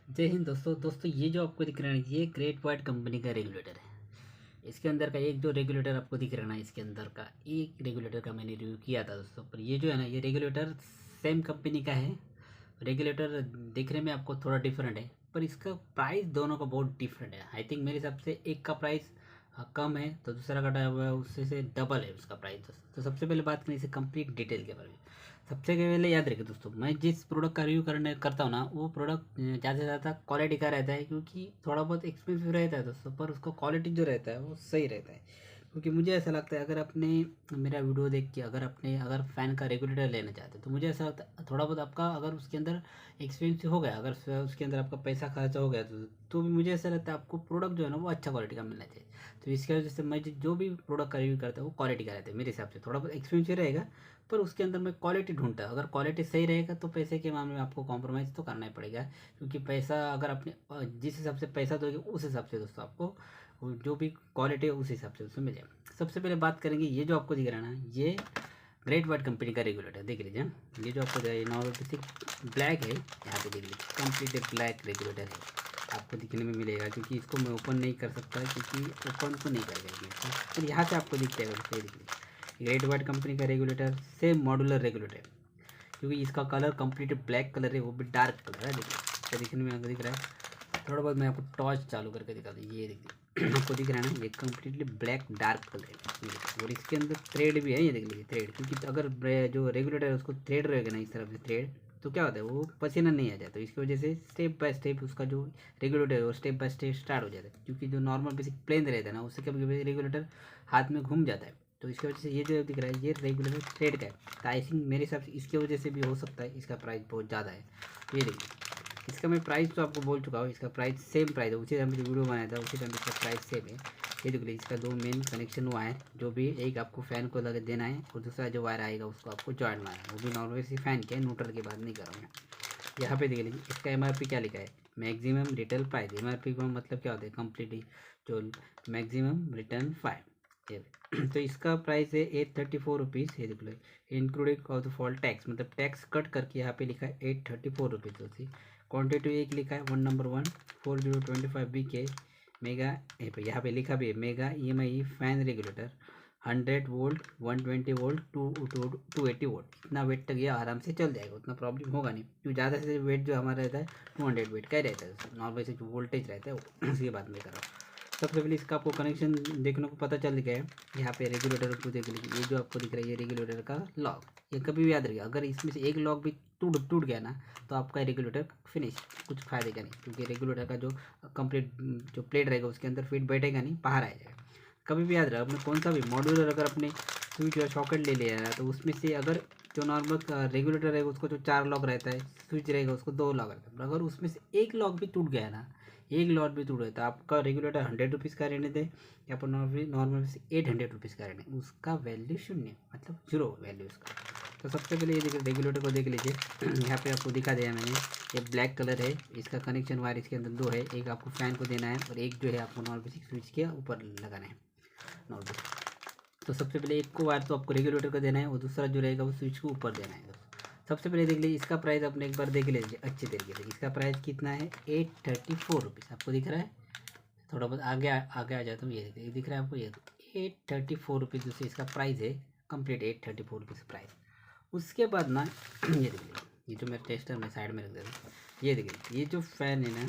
जय हिंद दोस्तों ये जो आपको दिख रहा है ये ग्रेट वाइट कंपनी का रेगुलेटर है। इसके अंदर का एक जो रेगुलेटर आपको दिख रहा है इसके अंदर का एक रेगुलेटर का मैंने रिव्यू किया था दोस्तों। पर ये जो है ना ये रेगुलेटर सेम कंपनी का है। रेगुलेटर दिखने में आपको थोड़ा डिफरेंट है पर इसका प्राइस दोनों का बहुत डिफरेंट है। आई थिंक मेरे हिसाब से एक का प्राइस कम है तो दूसरा का हुआ है उससे से डबल है उसका प्राइस दोस्तों। तो सबसे पहले बात करें इसे कंप्लीट डिटेल के बारे में। सबसे पहले याद रखिए दोस्तों, मैं जिस प्रोडक्ट का रिव्यू करता हूँ ना वो प्रोडक्ट ज़्यादा से ज़्यादा क्वालिटी का रहता है, क्योंकि थोड़ा बहुत एक्सपेंसिव रहता है दोस्तों पर उसका क्वालिटी जो रहता है वो सही रहता है। क्योंकि मुझे ऐसा लगता है अगर आपने मेरा वीडियो देख के अगर फ़ैन का रेगुलेटर लेना चाहते हैं तो मुझे ऐसा लगता है थोड़ा बहुत आपका अगर उसके अंदर एक्सपेंसिव हो गया, अगर उसके अंदर आपका पैसा खर्चा हो गया तो भी मुझे ऐसा लगता है आपको प्रोडक्ट जो है ना वो अच्छा क्वालिटी का मिलना चाहिए। तो इसकी वजह से मैं जो भी प्रोडक्ट का रिव्यू करता हूँ वो क्वालिटी का रहता है। मेरे हिसाब से थोड़ा बहुत एक्सपेंसिव रहेगा पर उसके अंदर मैं क्वालिटी ढूंढता है। अगर क्वालिटी सही रहेगा तो पैसे के मामले में आपको कॉम्प्रोमाइज़ तो करना ही पड़ेगा, क्योंकि पैसा अगर आपने जिस हिसाब से पैसा दोगे उस हिसाब से दोस्तों आपको जो भी क्वालिटी है उस हिसाब से उसमें मिलेगा। सबसे पहले बात करेंगे ये जो आपको दिख रहा है ना ये ग्रेट वाइट कंपनी का रेगुलेटर देख लीजिए। ये जो आपको नॉर्मल बेसिक ब्लैक है, यहाँ पे देख लीजिए कंप्लीट ब्लैक रेगुलेटर है आपको दिखने में मिलेगा। क्योंकि इसको मैं ओपन नहीं कर सकता क्योंकि ओपन तो नहीं कर जाएगी पर यहाँ से आपको दिख जाएगा। देख लीजिए ग्रेट वाइट कंपनी का रेगुलेटर सेम मॉडुलर रेगुलेटर है, क्योंकि इसका कलर कंप्लीट ब्लैक कलर है, वो भी डार्क कलर है। देखिए तो दिखने में आपको दिख रहा है। थोड़ा बहुत मैं आपको टॉर्च चालू करके दिखा दूँ। ये देखिए आपको दिख रहा है ना ये कम्प्लीटली ब्लैक डार्क कलर है ये देखिए। और इसके अंदर थ्रेड भी है, ये देख लीजिए थ्रेड, क्योंकि अगर जो रेगुलेटर है उसको थ्रेड रहेगा ना इस तरफ से थ्रेड तो क्या होता है वो पसीना नहीं आ जाता। तो इसकी वजह से स्टेप बाय स्टेप उसका जो रेगुलेटर है वो स्टेप बाय स्टेप स्टार्ट हो जाता है। क्योंकि जो नॉर्मल बेसिक प्लेन रहता है ना उससे कभी रेगुलेटर हाथ में घूम जाता है। तो इसकी वजह से ये जो दिख रहा है ये रेगुलेटर थ्रेड का है। तो आई थिंक मेरे हिसाब से इसकी वजह से भी हो सकता है इसका प्राइस बहुत ज़्यादा है। ये देखिए इसका मैं प्राइस तो आपको बोल चुका हूँ, इसका प्राइस सेम प्राइस है। उसी टाइम जो वीडियो बनाया था उसी टाइम इसका प्राइस सेम है। ये देख लीजिए इसका दो मेन कनेक्शन वायर जो भी एक आपको फ़ैन को लगा देना है और दूसरा जो वायर आएगा उसको आपको जॉइन मारना है, वो भी नॉर्मल सी फ़ैन के न्यूट्रल के बाद नहीं कर रहा हूँ। यहाँ पे देख लीजिए इसका MRP क्या लिखा है, मैक्सिमम रिटेल प्राइस। MRP का मतलब क्या होता है कम्प्लीटली जो मैक्सिमम रिटर्न 5 ये तो इसका प्राइस है 834 रुपीज़। ये देख लो including of the fall tax, मतलब टैक्स कट करके यहाँ पे लिखा है 834 रुपीज़ होती। क्वांटिटी एक लिखा है 1 4025 BK मेगा। यहाँ पे लिखा भी है mega EMI fan regulator 100 volt 120 volt 280 volt. इतना वेट तक ये आराम से चल जाएगा, उतना प्रॉब्लम होगा नहीं। क्योंकि ज़्यादा से वेट जो हमारा रहता है 200 वेट का ही रहता है, नॉर्मल से जो वोल्टेज रहता है वो उसकी बात नहीं कर रहा हूँ। सबसे पहले इसका आपको कनेक्शन देखने को पता चल गया है। यहाँ पे रेगुलेटर को देख लीजिए, ये जो आपको दिख रहा है ये रेगुलेटर का लॉक। ये कभी भी याद रखिए अगर इसमें से एक लॉक भी टूट गया ना तो आपका रेगुलेटर फिनिश, कुछ फायदे का नहीं। क्योंकि रेगुलेटर का जो कंप्लीट जो प्लेट रहेगा उसके अंदर फिट बैठेगा नहीं, बाहर आ जाएगा। कभी भी याद रखा अपने कौन सा भी मॉड्यूलर अगर अपने स्विच या सॉकेट ले लिया है तो उसमें से अगर जो नॉर्मल रेगुलेटर रहेगा उसको जो 4 लॉक रहता है, स्विच रहेगा उसको 2 लॉक रहता है। अगर उसमें से एक लॉक भी टूट गया ना, एक लॉट भी टूट गया तो आपका रेगुलेटर 100 रुपीज़ का रहने दे या पर नॉर्मल से 800 रुपीज़ का रहने, उसका वैल्यू शून्य, मतलब जीरो वैल्यू उसका। तो सबसे पहले ये देखिए रेगुलेटर को देख लीजिए। यहाँ पे आपको दिखा दिया मैंने, ये ब्लैक कलर है। इसका कनेक्शन वायर इसके अंदर 2 है, एक आपको फ़ैन को देना है और एक जो है आपको नॉर्मल स्विच के ऊपर लगाना है नॉर्मल। तो सबसे पहले एक को वायर तो आपको रेगुलेटर का देना है और दूसरा जो रहेगा वो स्विच को ऊपर देना है। सबसे पहले देख लीजिए इसका प्राइस अपने एक बार देख लीजिए अच्छे तरीके से। इसका प्राइस कितना है 834 रुपीज़ आपको दिख रहा है। थोड़ा बहुत आगे आ जाता हूँ, ये देखिए ये दिख रहा है आपको, ये 834 रुपीज़ जो इसका प्राइस है, कंप्लीट 834 रुपीज़ प्राइस। उसके बाद ना ये देखिए ये जो मेरा टेस्टर मैं साइड में रख देता हूँ। ये देखिए ये जो फ़ैन है ना,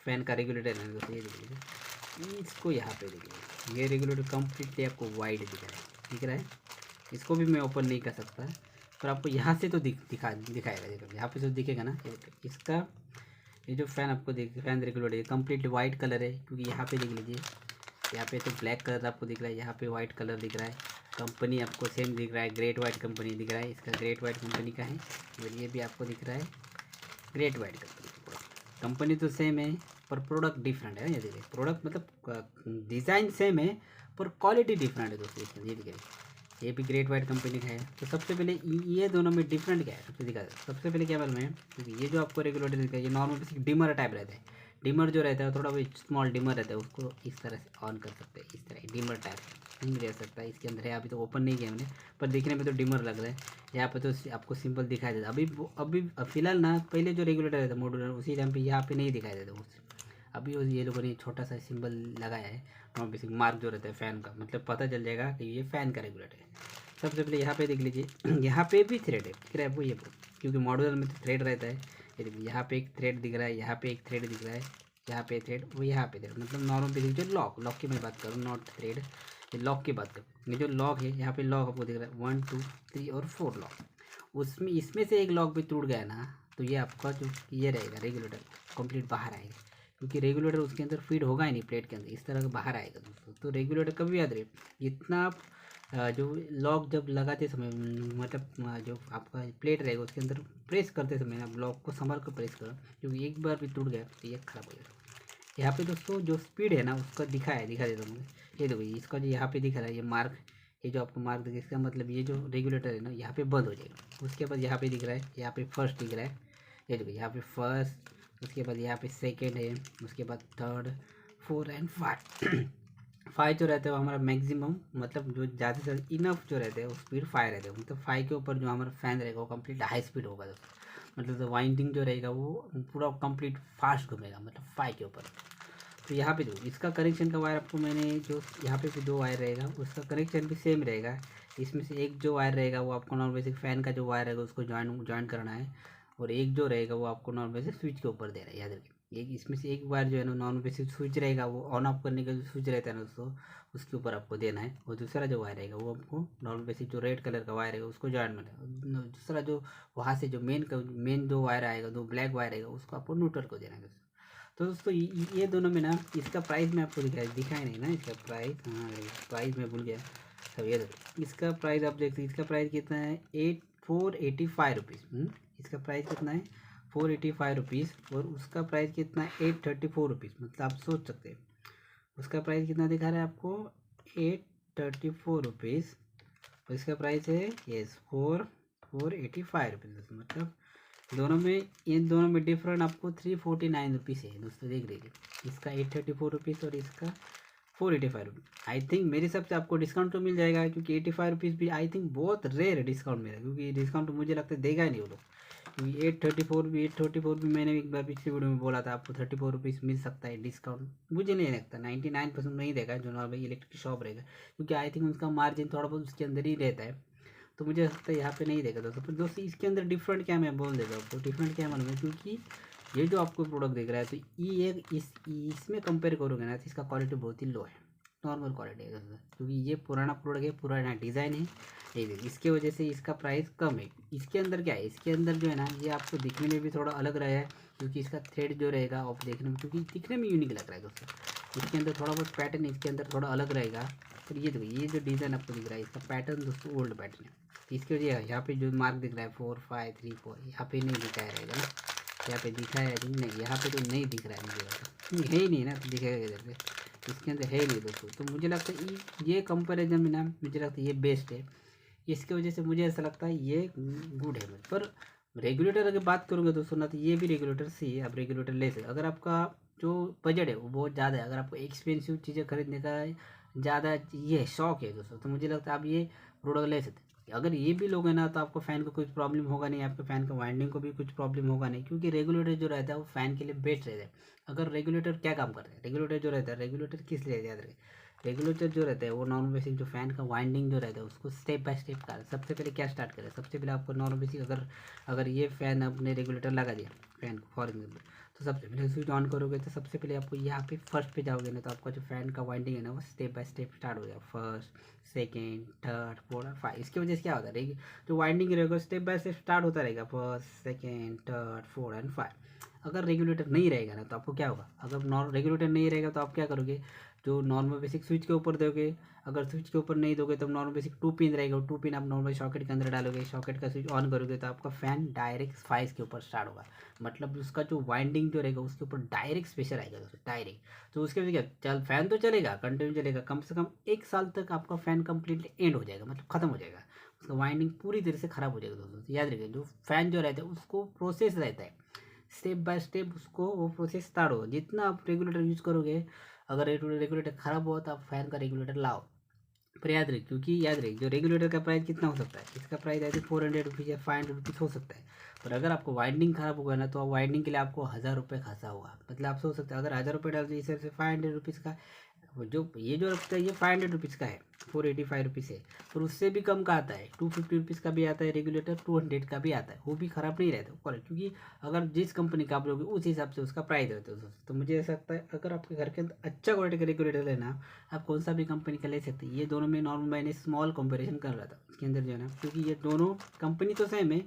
फ़ैन का रेगुलेटर है दोस्तों, ये देखिए इसको यहाँ पे देखिए ये रेगुलेटर कम्प्लीटली आपको वाइड दिख रहा है। इसको भी मैं ओपन नहीं कर सकता पर आपको यहाँ से तो दिखाएगा। देखो यहाँ पे जो दिखेगा ना इसका ये जो फ़ैन आपको fan regulator completely white colour है। क्योंकि यहाँ पे देख लीजिए यहाँ पे तो ब्लैक कलर आपको दिख रहा है, यहाँ पे वाइट कलर दिख रहा है। कंपनी आपको सेम दिख रहा है, ग्रेट वाइट कंपनी दिख रहा है, इसका ग्रेट वाइट कंपनी का है। और ये भी आपको दिख रहा है ग्रेट वाइट कंपनी। कंपनी तो सेम है पर प्रोडक्ट डिफरेंट है। ये देखिए प्रोडक्ट मतलब डिज़ाइन सेम है पर क्वालिटी डिफरेंट है दोस्तों। ये देखिए ये भी ग्रेट वाइट कंपनी का है। तो सबसे पहले ये दोनों में डिफरेंट क्या है सबसे पहले क्या मालूम है, क्योंकि ये जो आपको रेगुलेटर दिखा है ये नॉर्मल बेसिक डिमर टाइप रहता है। डिमर जो रहता है थोड़ा बहुत स्मॉल डिमर रहता है, उसको इस तरह से ऑन कर सकते हैं, इस तरह डिमर टाइप नहीं रह सकता इसके अंदर है। अभी तो ओपन नहीं किया मैंने, पर देखने में तो डिमर लग रहा है। यहाँ पे तो आपको सिंपल दिखाई देता। अभी फिलहाल ना, पहले जो रेगुलेटर रहता मॉड्यूलर उसी टाइम पे यहाँ पे नहीं दिखाई देता उस। अभी ये लोगों ने छोटा सा सिंबल लगाया है और बेसिक मार्क जो रहता है फ़ैन का, मतलब पता चल जाएगा कि ये फ़ैन का रेगुलेटर है। सबसे पहले यहाँ पे देख लीजिए, यहाँ पे भी थ्रेड है, दिख रहा है आपको ये, क्योंकि मॉड्यूलर में तो थ्रेड रहता है। ये देखिए यहाँ पे एक थ्रेड दिख रहा है, यहाँ पे एक थ्रेड दिख रहा है, यहाँ पे थ्रेड, वो यहाँ पे थ्रेड, मतलब नॉर्मल बेसिक जो लॉक की मैं बात करूँ, नॉट थ्रेड, ये लॉक की बात करूँ। ये जो लॉक है यहाँ पे लॉक आपको दिख रहा है 1 2 3 और 4 लॉक। उसमें इसमें से एक लॉक भी टूट गया ना, तो ये आपका जो ये रहेगा रेगुलेटर कंप्लीट बाहर आएगा, क्योंकि रेगुलेटर उसके अंदर फीड होगा ही नहीं प्लेट के अंदर, इस तरह का बाहर आएगा दोस्तों। तो रेगुलेटर कभी याद रहे, इतना आप जो लॉक जब लगाते समय, मतलब जो आपका प्लेट रहेगा उसके अंदर प्रेस करते समय आप लॉक को संभाल कर प्रेस करो, क्योंकि एक बार भी टूट गया तो ये खराब हो जाएगा। यहाँ पे दोस्तों जो स्पीड है ना उसका दिखा देता हूँ मैं। ये देखो इसका जो यहाँ पे दिख रहा है ये मार्क, ये जो आपको मार्क दिखे, इसका मतलब ये जो रेगुलेटर है ना यहाँ पे बंद हो जाएगा। उसके बाद यहाँ पे दिख रहा है, यहाँ पे फर्स्ट दिख रहा है, ये देखो यहाँ पे फर्स्ट, उसके बाद यहाँ पे सेकेंड है, उसके बाद थर्ड, 4 एंड 5। 5 जो रहता है वो हमारा मैक्सिमम, मतलब जो ज़्यादा से ज़्यादा इनफ जो रहता है वो स्पीड 5 रहता है, मतलब 5 के ऊपर जो हमारा फैन रहेगा वो कंप्लीट हाई स्पीड होगा दोस्तों। मतलब तो वाइंडिंग जो रहेगा वो पूरा कंप्लीट फास्ट घूमेगा, मतलब 5 के ऊपर। तो यहाँ पे जो इसका कनेक्शन का वायर आपको मैंने जो यहाँ पे भी 2 वायर रहेगा, उसका कनेक्शन भी सेम रहेगा। इसमें से एक जो वायर रहेगा वो आपको नॉर्मल बेसिक फ़ैन का जो वायर रहेगा उसको ज्वाइन करना है, और एक जो रहेगा वो आपको नॉर्मल बेसिक स्विच के ऊपर देना है। याद रखिए, एक इसमें से एक वायर जो है ना नॉर्मल बेसिक स्विच रहेगा, वो ऑन ऑफ करने का जो स्विच रहता है ना दोस्तों, उसके ऊपर आपको देना है। और दूसरा जो वायर रहेगा वो आपको नॉर्मल बेसिक जो रेड कलर का वायर रहेगा उसको ज्वाइन करना है। दूसरा जो वहाँ से जो मेन जो वायर आएगा, जो ब्लैक वायर आएगा, उसको आपको न्यूट्रल को देना है दोस्तों। तो दोस्तों ये दोनों में ना, इसका प्राइस मैं आपको दिखाया नहीं ना, इसका प्राइस, हाँ प्राइस मैं भूल गया। सब ये देखो इसका प्राइस आप देखते हैं, इसका प्राइस कितना है 485 रुपीज़। इसका प्राइस कितना है 485 रुपीज़, और उसका प्राइस कितना है 834 रुपीज़। मतलब आप सोच सकते हैं उसका प्राइस कितना दिखा रहा है आपको 834 रुपीज़, और इसका प्राइस है यस 485 रुपीज़। मतलब दोनों में, इन दोनों में डिफरेंट आपको 349 रुपीज़ है दोस्तों, देख लीजिए। इसका 834 रुपीज़ और इसका 485 रुपीज़। आई थिंक मेरे हिसाब से आपको डिस्काउंट तो मिल जाएगा, क्योंकि 85 रुपीज़ भी आई थिंक बहुत रेयर डिस्काउंट मिलेगा, क्योंकि डिस्काउंट तो मुझे लगता है देगा ही नहीं वो लोग। क्योंकि 834 भी मैंने एक बार पिछली वीडियो में बोला था आपको 34 रुपीज़ मिल सकता है डिस्काउंट। मुझे नहीं लगता, 99% नहीं देगा जो नॉर्मल इलेक्ट्रिक शॉप रहेगा, क्योंकि आई थिंक उसका मार्जिन थोड़ा बहुत उसके अंदर ही रहता है। तो मुझे लगता है यहाँ पे नहीं देगा दोस्तों। पर दोस्तों इसके अंदर डिफरेंट क्या, मैं बोल देता हूँ आपको डिफरेंट क्या मालूम है, क्योंकि ये जो आपको प्रोडक्ट दिख रहा है तो ये एक इसमें कंपेयर करोगे ना तो इसका क्वालिटी बहुत ही लो है, नॉर्मल क्वालिटी है दोस्तों, क्योंकि ये पुराना प्रोडक्ट है, पुराना डिज़ाइन है, ये देखिए इसके वजह से इसका प्राइस कम है। इसके अंदर क्या है, इसके अंदर जो है ना ये आपको दिखने में भी थोड़ा अलग रहा है, क्योंकि इसका थ्रेड जो रहेगा आप देखने में, क्योंकि दिखने में यूनिक लग रहा है दोस्तों। इसके अंदर थोड़ा बहुत पैटर्न इसके अंदर थोड़ा अलग रहेगा। फिर ये देखो ये जो डिज़ाइन आपको दिख रहा है इसका पैटर्न दोस्तों ओल्ड पैटर्न है। इसके वजह यहाँ पे जो मार्क दिख रहा है 4 5 3 4, यहाँ पे नहीं दिखाया रहेगा ना, यहाँ पे दिखाया है नहीं, यहाँ पे तो नहीं दिख रहा है मुझे लगता है ही नहीं ना, तो दिखेगा किधर से, इसके अंदर है ही नहीं दोस्तों। तो मुझे लगता है ये कंपेरिजन में ना मुझे लगता है ये बेस्ट है, इसके वजह से मुझे ऐसा लगता है ये गुड है। पर रेगुलेटर अगर बात करूँगा दोस्तों ना, तो ये भी रेगुलेटर सही है, आप रेगुलेटर ले सकते। अगर आपका जो बजट है वो बहुत ज़्यादा है, अगर आपको एक्सपेंसिव चीज़ें खरीदने का ज़्यादा ये शौक है दोस्तों, तो मुझे लगता है आप ये प्रोडक्ट ले सकते हैं। अगर ये भी लोगे ना तो आपको फ़ैन को कुछ प्रॉब्लम होगा नहीं, आपके फ़ैन का वाइंडिंग को भी कुछ प्रॉब्लम होगा नहीं, क्योंकि रेगुलेटर जो रहता है वो फ़ैन के लिए बेस्ट रहता है। अगर रेगुलेटर क्या काम करता है, रेगुलेटर जो रहता है, रेगुलेटर किस लिए याद रखें, रेगुलेटर जो रहता है वो नॉर्मल बेसिक जो फ़ैन का वाइंडिंग जो रहता है उसको स्टेप बाय स्टेप का सबसे पहले क्या स्टार्ट करें, सबसे पहले आपको नॉर्मल बेसिक अगर ये फ़ैन आपने रेगुलेटर लगा दिया फ़ैन को फॉर एग्जाम्पल, तो सबसे पहले स्विच ऑन करोगे तो सबसे पहले आपको यहाँ पे फर्स्ट पे जाओगे ना, तो आपका जो फ़ैन का वाइंडिंग है ना वो स्टेप बाय स्टेप स्टार्ट हो जाएगा, फर्स्ट सेकेंड थर्ड फोर्थ और 5। इसकी वजह से क्या होता है, जो वाइंडिंग रहेगा स्टेप बाय स्टेप स्टार्ट होता रहेगा, first second third fourth and 5। अगर रेगुलेटर नहीं रहेगा ना तो आपको क्या होगा, अगर रेगुलेटर नहीं रहेगा तो आप क्या करोगे, जो नॉर्मल बेसिक स्विच के ऊपर दोगे, अगर स्विच के ऊपर नहीं दोगे तो नॉर्मल बेसिक 2 पिन रहेगा, 2 पिन आप नॉर्मल सॉकेट के अंदर डालोगे, सॉकेट का स्विच ऑन करोगे तो आपका फ़ैन डायरेक्ट 5 के ऊपर स्टार्ट होगा, मतलब उसका जो वाइंडिंग जो रहेगा उसके ऊपर डायरेक्ट प्रेशर आएगा दोस्तों, डायरेक्ट। तो उसके वजह क्या चल फ़ैन तो चलेगा, कंटिन्यू चलेगा, कम से कम 1 साल तक आपका फ़ैन कम्प्लीटली एंड हो जाएगा, मतलब ख़त्म हो जाएगा, उसका वाइंडिंग पूरी तरह से ख़राब हो जाएगा दोस्तों। तो याद रखिए जो फ़ैन जो रहता है उसको प्रोसेस रहता है, स्टेप बाय स्टेप उसको वो प्रोसेस स्टार्ट होगा। जितना आप रेगुलेटर यूज़ करोगे, अगर रेगुलेटर ख़राब हुआ तो आप फ़ैन का रेगुलेटर लाओ, पर याद रहे, क्योंकि याद रहे जो रेगुलेटर का प्राइस कितना हो सकता है, इसका प्राइस ऐसे 400 रुपीज़ या 500 रुपीज़ हो सकता है। पर अगर आपको वाइंडिंग खराब होगा ना, तो वाइंडिंग के लिए आपको 1000 रुपये खासा होगा। मतलब आप सोच सकते हैं, अगर 1000 रुपये डाल दीजिए, इस से 500 रुपीज़ का वो जो ये जो रखता है, ये 500 रुपीज़ का है, 485 रुपीज़ है। और उससे भी कम का आता है, 250 रुपीज़ का भी आता है रेगुलेटर, 200 का भी आता है, वो भी ख़राब नहीं रहता क्वालिटी, क्योंकि अगर जिस कंपनी का आप लोगे उस हिसाब से उसका प्राइस रहता है दोस्तों। तो मुझे ऐसा लगता है, अगर आपके घर के अंदर अच्छा क्वालिटी का रेगुलेटर लेना, आप कौन सा भी कंपनी का ले सकते हैं। ये दोनों में नॉर्मल मैंने स्मॉल कंपेरिजन कर रहा था इसके अंदर जो है ना, क्योंकि ये दोनों कंपनी तो सेम है,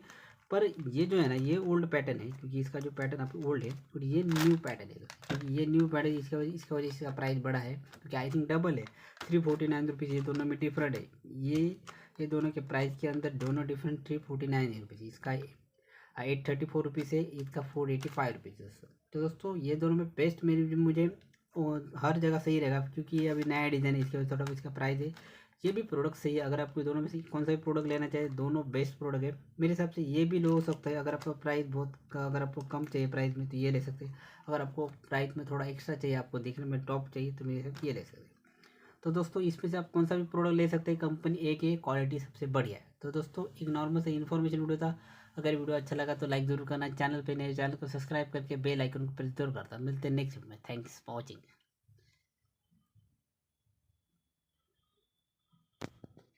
पर ये जो है ना ये ओल्ड पैटर्न है, क्योंकि इसका जो पैटर्न आपको ओल्ड है और ये न्यू पैटर्न है। क्योंकि ये न्यू पैटर्न इसका वजह से इसका प्राइस बढ़ा है, क्योंकि आई थिंक डबल है, 349 रुपीज़। ये दोनों में डिफरेंट है। ये दोनों के प्राइस के अंदर दोनों डिफरेंट 349 रुपीज़। इसका 834 रुपीज़ है, इसका 485 रुपीज़ दोस्तों। तो दोस्तों ये दोनों में बेस्ट मेरी मुझे हर जगह सही रहेगा, क्योंकि ये अभी नया डिज़ाइन है, इसके वजह से थोड़ा इसका प्राइस है। ये भी प्रोडक्ट सही है, अगर आपको दोनों में से कौन सा भी प्रोडक्ट लेना चाहे, दोनों बेस्ट प्रोडक्ट है मेरे हिसाब से। ये भी लो हो सकता है, अगर आपका प्राइस बहुत अगर आपको कम चाहिए प्राइस में तो ये ले सकते हैं। अगर आपको प्राइस में थोड़ा एक्स्ट्रा चाहिए, आपको देखने में टॉप चाहिए, तो मेरे हिसाब से ये ले सकते हैं। तो दोस्तों इसमें से आप कौन सा भी प्रोडक्ट ले सकते हैं, कंपनी एक है, क्वालिटी सबसे बढ़िया है। तो दोस्तों एक नॉर्मल सा इन्फॉर्मेशन वीडियो था। अगर वीडियो अच्छा लगा तो लाइक जरूर करना, चैनल पे नए चैनल को सब्सक्राइब करके बेल आइकन को प्रेस जरूर करता। मिलते हैं नेक्स्ट में। Thanks for watching.